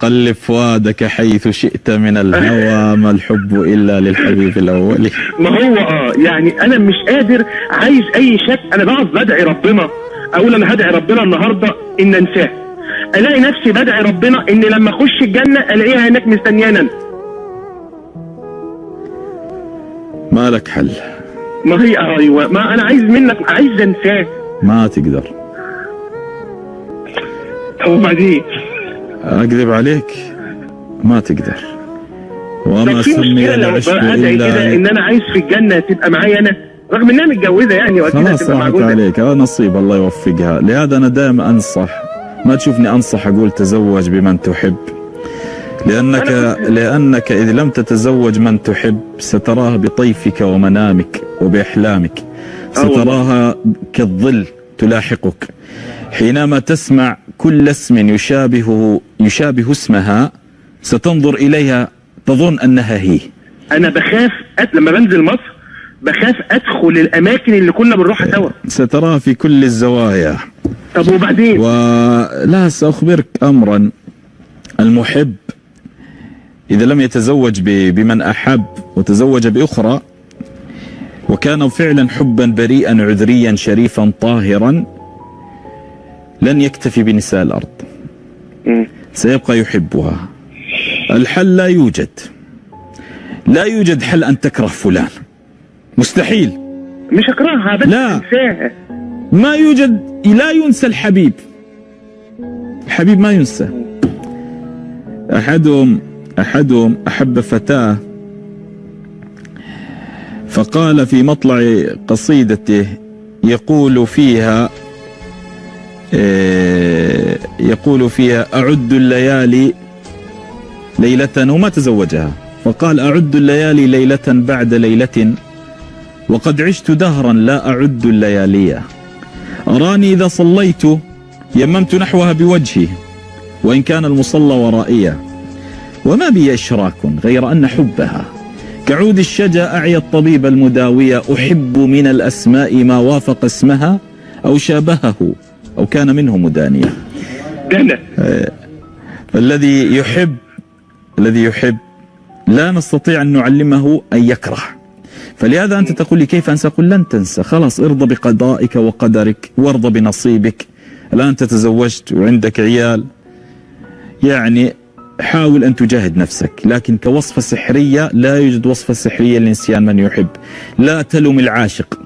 قلب فؤادك حيث شئت من الهوى، ما الحب إلا للحبيب الأول. ما هو يعني انا مش قادر، عايز اي شك. انا بقعد بدعي ربنا، اقول انا هدعي ربنا النهارده ان انساه، الاقي نفسي بدعي ربنا ان لما اخش الجنه الاقيها هناك مستنيانا. ما لك حل. ما هي ايوه، ما انا عايز منك، عايز انساه. ما تقدر. وبعدين أكذب عليك، ما تقدر. طب وما في سمي مشكله لو العشق ادعي كده إلا ان انا عايز في الجنه تبقى معايا انا، رغم انها متجوزه يعني، واكيد خلاص هتبقى راحت معجوزه. عليك، هذا نصيب الله يوفقها. لهذا أنا دائما أنصح، ما تشوفني أنصح أقول تزوج بمن تحب، لأنك إذا لم تتزوج من تحب ستراها بطيفك ومنامك وبأحلامك، ستراها كالظل تلاحقك. حينما تسمع كل اسم يشابه اسمها ستنظر إليها تظن أنها هي. انا بخاف لما بنزل مصر بخاف ادخل الاماكن اللي كنا بنروحها سوا. ستراها في كل الزوايا. طب وبعدين؟ ولا سأخبرك أمرا، المحب إذا لم يتزوج بمن أحب وتزوج بأخرى وكان فعلا حبا بريئا عذريا شريفا طاهرا لن يكتفي بنساء الأرض، سيبقى يحبها. الحل لا يوجد حل أن تكره فلان، مستحيل. مش أكرهها بس لا أنساها. ما يوجد، لا ينسى الحبيب ما ينسى. أحدهم أحب فتاة فقال في مطلع قصيدته يقول فيها أعد الليالي ليلة، وما تزوجها، فقال أعد الليالي ليلة بعد ليلة وقد عشت دهرا لا أعد الليالي، أراني إذا صليت يممت نحوها بوجهي وإن كان المصلى ورائيا، وما بي إشراك غير أن حبها كعود الشجا أعيا الطبيب المداوية، أحب من الأسماء ما وافق اسمها أو شابهه أو كان منه مدانيا. الذي يحب لا نستطيع أن نعلمه أن يكره. فلهذا أنت تقول لي كيف أنسى؟ قل لن تنسى، خلاص ارضى بقضائك وقدرك وارضى بنصيبك. الآن أنت تزوجت وعندك عيال، يعني حاول أن تجاهد نفسك، لكن كوصفة سحرية لا يوجد وصفة سحرية لنسيان من يحب. لا تلوم العاشق،